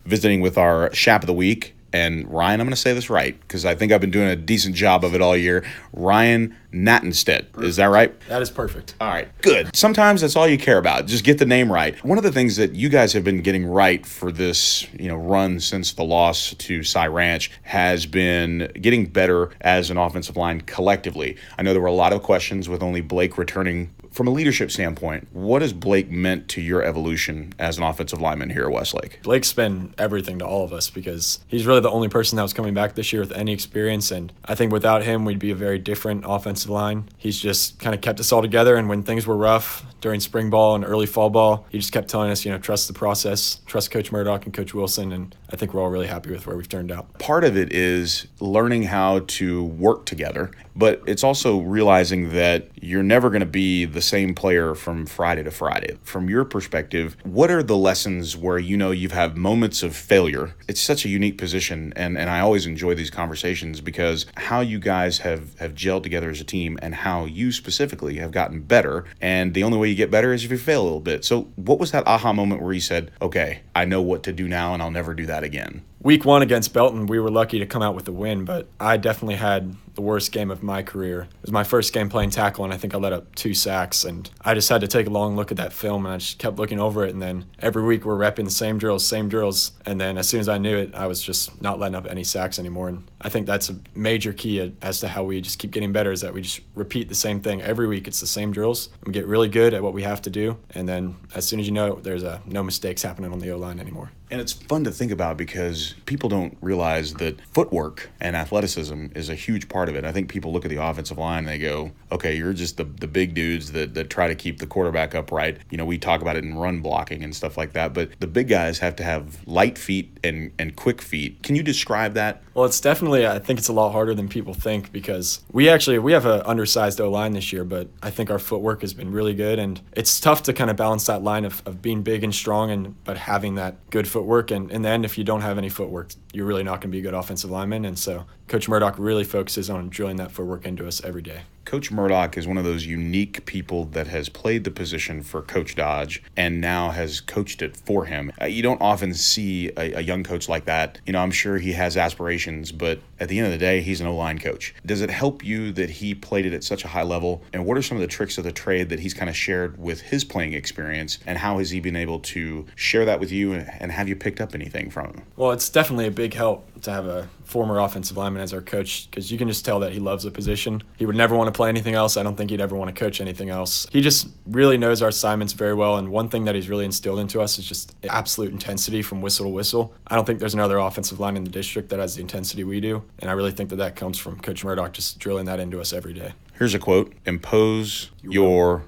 visiting with our Shap of the Week. And Ryan, I'm going to say this right because I think I've been doing a decent job of it all year. Ryan Natenstedt. Is that right? That is perfect. All right, good. Sometimes that's all you care about. Just get the name right. One of the things that you guys have been getting right for this, run since the loss to Cy Ranch has been getting better as an offensive line collectively. I know there were a lot of questions with only Blake returning. From a leadership standpoint, what has Blake meant to your evolution as an offensive lineman here at Westlake? Blake's been everything to all of us because he's really the only person that was coming back this year with any experience, and I think without him, we'd be a very different offensive line. He's just kind of kept us all together, and when things were rough during spring ball and early fall ball, he just kept telling us, trust the process, trust Coach Murdoch and Coach Wilson, and I think we're all really happy with where we've turned out. Part of it is learning how to work together, but it's also realizing that you're never going to be the same player from Friday to Friday. From your perspective, what are the lessons where you've had moments of failure? It's such a unique position, and I always enjoy these conversations because how you guys have gelled together as a team and how you specifically have gotten better, and the only way you get better is if you fail a little bit. So what was that aha moment where you said, okay, I know what to do now and I'll never do that again? Week 1 against Belton, we were lucky to come out with a win, but I definitely had the worst game of my career. It was my first game playing tackle, and I think I let up 2 sacks, and I just had to take a long look at that film, and I just kept looking over it, and then every week we're repping the same drills, and then as soon as I knew it, I was just not letting up any sacks anymore, and I think that's a major key as to how we just keep getting better is that we just repeat the same thing. Every week it's the same drills. We get really good at what we have to do, and then as soon as you know it, there's no mistakes happening on the O-line anymore. And it's fun to think about because people don't realize that footwork and athleticism is a huge part of it. I think people look at the offensive line and they go, okay, you're just the big dudes that try to keep the quarterback upright. We talk about it in run blocking and stuff like that, but the big guys have to have light feet and quick feet. Can you describe that? Well, it's definitely, I think it's a lot harder than people think because we have an undersized O-line this year, but I think our footwork has been really good, and it's tough to kind of balance that line of being big and strong but having that good footwork, and in the end, if you don't have any footwork, you're really not going to be a good offensive lineman, and so Coach Murdoch really focuses on drilling that footwork into us every day. Coach Murdoch is one of those unique people that has played the position for Coach Dodge and now has coached it for him. You don't often see a young coach like that. I'm sure he has aspirations, but at the end of the day, he's an O-line coach. Does it help you that he played it at such a high level? And what are some of the tricks of the trade that he's kind of shared with his playing experience? And how has he been able to share that with you and have you picked up anything from him? Well, it's definitely a big help to have a former offensive lineman as our coach because you can just tell that he loves the position. He would never want to play anything else. I don't think he'd ever want to coach anything else. He just really knows our assignments very well, and one thing that he's really instilled into us is just absolute intensity from whistle to whistle. I don't think there's another offensive line in the district that has the intensity we do, and I really think that comes from Coach Murdoch just drilling that into us every day. Here's a quote: impose your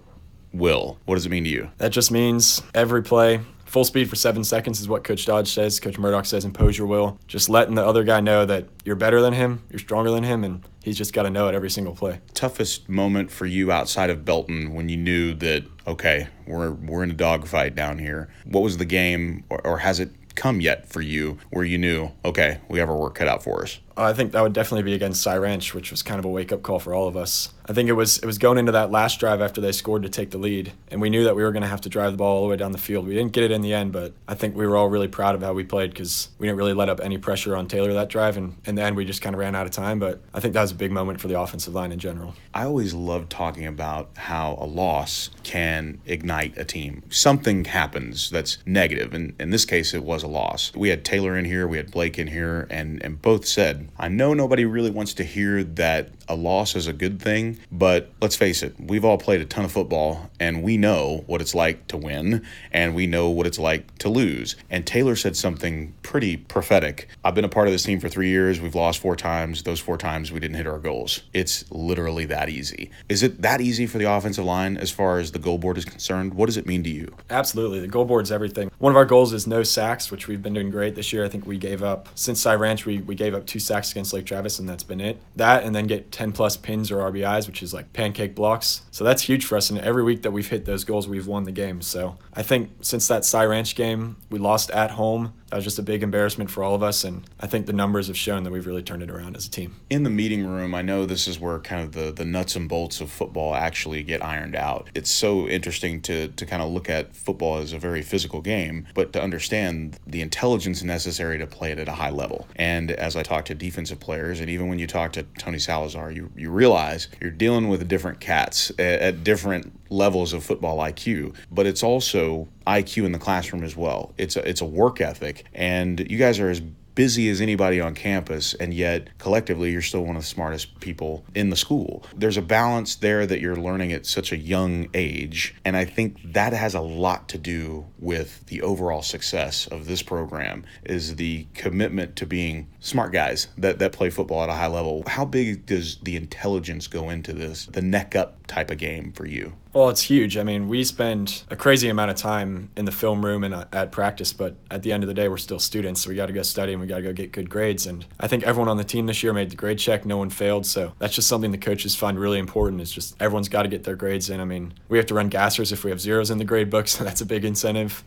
will. What does it mean to you? That just means every play, full speed for 7 seconds is what Coach Dodge says. Coach Murdoch says impose your will. Just letting the other guy know that you're better than him, you're stronger than him, and he's just got to know it every single play. Toughest moment for you outside of Belton when you knew that, okay, we're in a dogfight down here. What was the game, or has it come yet for you where you knew, okay, we have our work cut out for us? I think that would definitely be against Cy Ranch, which was kind of a wake-up call for all of us. I think it was going into that last drive after they scored to take the lead, and we knew that we were going to have to drive the ball all the way down the field. We didn't get it in the end, but I think we were all really proud of how we played because we didn't really let up any pressure on Taylor that drive, and in the end we just kind of ran out of time, but I think that was a big moment for the offensive line in general. I always love talking about how a loss can ignite a team. Something happens that's negative, and in this case it was a loss. We had Taylor in here, we had Blake in here, and both said, I know nobody really wants to hear that a loss is a good thing, but let's face it, we've all played a ton of football, and we know what it's like to win, and we know what it's like to lose. And Taylor said something pretty prophetic. I've been a part of this team for 3 years. We've lost 4 times. Those 4 times we didn't hit our goals. It's literally that easy. Is it that easy for the offensive line as far as the goal board is concerned? What does it mean to you? Absolutely. The goal board's everything. One of our goals is no sacks, which we've been doing great this year. I think we gave up, since Cy Ranch, we gave up 2 sacks against Lake Travis, and that's been it. That, and then get 10-plus pins or RBIs, which is like pancake blocks. So that's huge for us, and every week that we've hit those goals, we've won the game. So I think since that Cy Ranch game, we lost at home. that was just a big embarrassment for all of us, and I think the numbers have shown that we've really turned it around as a team. In the meeting room, I know this is where kind of the nuts and bolts of football actually get ironed out. It's so interesting to kind of look at football as a very physical game, but to understand the intelligence necessary to play it at a high level. And as I talk to defensive players, and even when you talk to Tony Salazar, you realize you're dealing with different cats at different levels of football IQ, but it's also IQ in the classroom as well. It's a work ethic, and you guys are as busy as anybody on campus, and yet collectively you're still one of the smartest people in the school. There's a balance there that you're learning at such a young age, and I think that has a lot to do with the overall success of this program, is the commitment to being smart guys that play football at a high level. How big does the intelligence go into this, the neck up type of game for you? Well, it's huge. I mean, we spend a crazy amount of time in the film room and at practice, but at the end of the day, we're still students, so we got to go study and we got to go get good grades. And I think everyone on the team this year made the grade check. No one failed, so that's just something the coaches find really important. Is just everyone's got to get their grades in. I mean, we have to run gassers if we have zeros in the grade book, so that's a big incentive.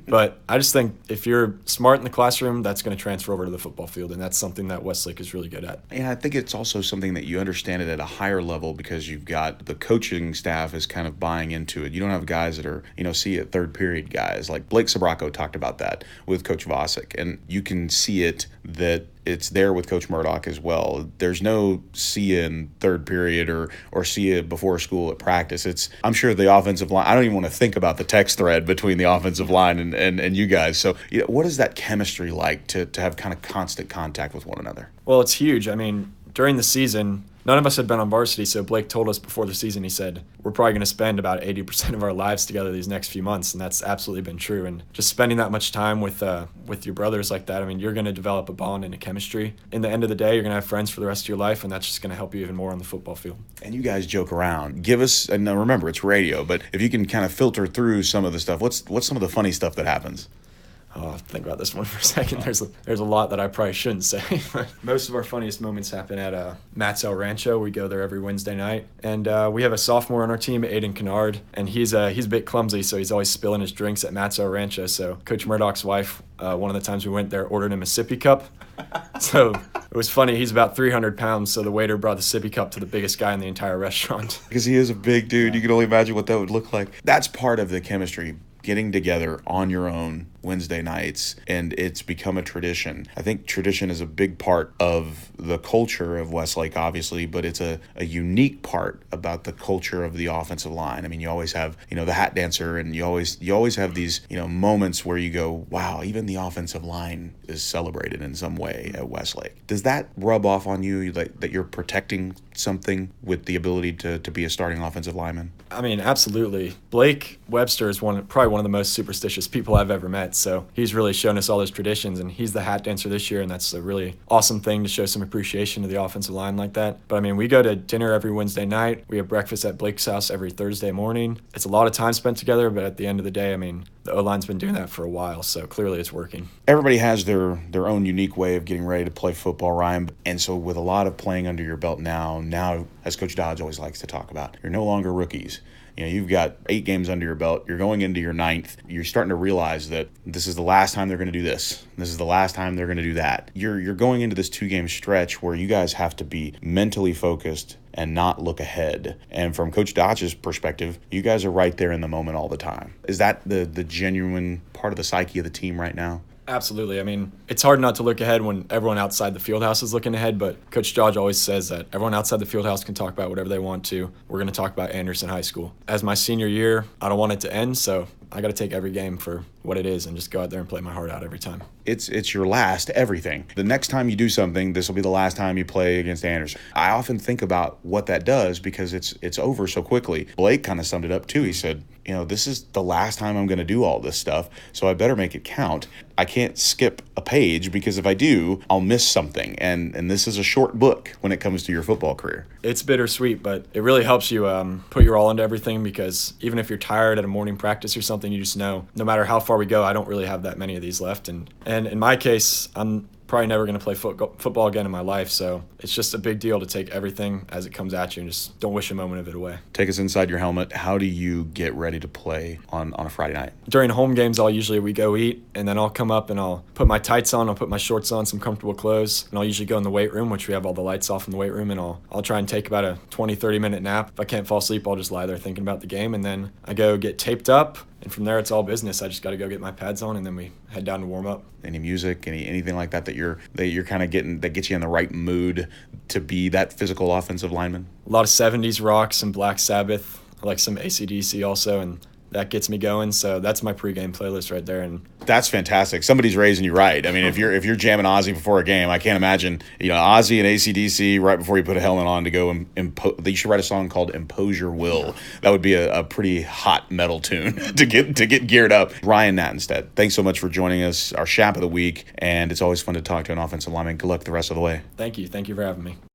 But I just think if you're smart in the classroom, that's going to transfer over to the football field, and that's something that Westlake is really good at. And I think it's also something that you understand it at a higher level because you've got the coaching staff is kind of buying into it. You don't have guys that are, see it third period guys. Like Blake Sabraco talked about that with Coach Vosick, and you can see it that it's there with Coach Murdoch as well. There's no see you in third period or see you before school at practice. I'm sure the offensive line, I don't even want to think about the text thread between the offensive line and you guys. So what is that chemistry like to have kind of constant contact with one another? Well, it's huge. I mean, during the season, none of us had been on varsity, so Blake told us before the season, he said, we're probably going to spend about 80% of our lives together these next few months, and that's absolutely been true. And just spending that much time with your brothers like that, I mean, you're going to develop a bond and a chemistry. In the end of the day, you're going to have friends for the rest of your life, and that's just going to help you even more on the football field. And you guys joke around. Give us, and now remember, it's radio, but if you can kind of filter through some of the stuff, what's some of the funny stuff that happens? Oh, think about this one for a second. There's a lot that I probably shouldn't say. Most of our funniest moments happen at Matt's El Rancho. We go there every Wednesday night. And we have a sophomore on our team, Aiden Kennard, and he's a bit clumsy, so he's always spilling his drinks at Matt's El Rancho. So Coach Murdoch's wife, one of the times we went there, ordered him a sippy cup. So it was funny. He's about 300 pounds, so the waiter brought the sippy cup to the biggest guy in the entire restaurant. Because he is a big dude. You can only imagine what that would look like. That's part of the chemistry. Getting together on your own Wednesday nights, and it's become a tradition. I think tradition is a big part of the culture of Westlake, obviously, but it's a unique part about the culture of the offensive line. I mean, you always have, the hat dancer, and you always have these, moments where you go, wow, even the offensive line is celebrated in some way at Westlake. Does that rub off on you that you're protecting something with the ability to be a starting offensive lineman? I mean, absolutely. Blake Webster is probably one of the most superstitious people I've ever met. So he's really shown us all his traditions, and he's the hat dancer this year, and that's a really awesome thing to show some appreciation to the offensive line like that. But I mean, we go to dinner every Wednesday night. We have breakfast at Blake's house every Thursday morning. It's a lot of time spent together, but at the end of the day, I mean, the O-line's been doing that for a while, so clearly it's working. Everybody has their own unique way of getting ready to play football, Ryan. And so with a lot of playing under your belt now, as Coach Dodge always likes to talk about, you're no longer rookies. You've got 8 games under your belt. You're going into your 9th. You're starting to realize that this is the last time they're going to do this. This is the last time they're going to do that. You're going into this 2-game stretch where you guys have to be mentally focused and not look ahead. And from Coach Dodge's perspective, you guys are right there in the moment all the time. Is that the genuine part of the psyche of the team right now? Absolutely. I mean, it's hard not to look ahead when everyone outside the field house is looking ahead, but Coach Dodge always says that everyone outside the field house can talk about whatever they want to. We're going to talk about Anderson High School. As my senior year, I don't want it to end, so I got to take every game for what it is and just go out there and play my heart out every time. It's your last everything. The next time you do something, this will be the last time you play against Anderson. I often think about what that does because it's over so quickly. Blake kind of summed it up too. He said, this is the last time I'm going to do all this stuff, so I better make it count. I can't skip a page because if I do, I'll miss something. And this is a short book when it comes to your football career. It's bittersweet, but it really helps you put your all into everything because even if you're tired at a morning practice or something, you just know no matter how far we go, I don't really have that many of these left. And in my case, I'm probably never going to play football again in my life. So it's just a big deal to take everything as it comes at you and just don't wish a moment of it away. Take us inside your helmet. How do you get ready to play on a Friday night? During home games, we go eat, and then I'll come up and I'll put my tights on, I'll put my shorts on, some comfortable clothes, and I'll usually go in the weight room, which we have all the lights off in the weight room, and I'll try and take about a 20-30 minute nap. If I can't fall asleep, I'll just lie there thinking about the game, and then I go get taped up, and from there it's all business. I just got to go get my pads on, and then we head down to warm up. Any music, anything like that you're kind of getting that gets you in the right mood to be that physical offensive lineman? A lot of 70s rock, some Black Sabbath, I like some AC/DC also, and that gets me going. So that's my pregame playlist right there. And that's fantastic. Somebody's raising you right. I mean, if you're jamming Ozzy before a game, I can't imagine, Ozzy and AC/DC right before you put a helmet on to go you should write a song called Impose Your Will. That would be a pretty hot metal tune to get geared up. Ryan Natenstedt, thanks so much for joining us, our Shap of the Week, and it's always fun to talk to an offensive lineman. Good luck the rest of the way. Thank you for having me.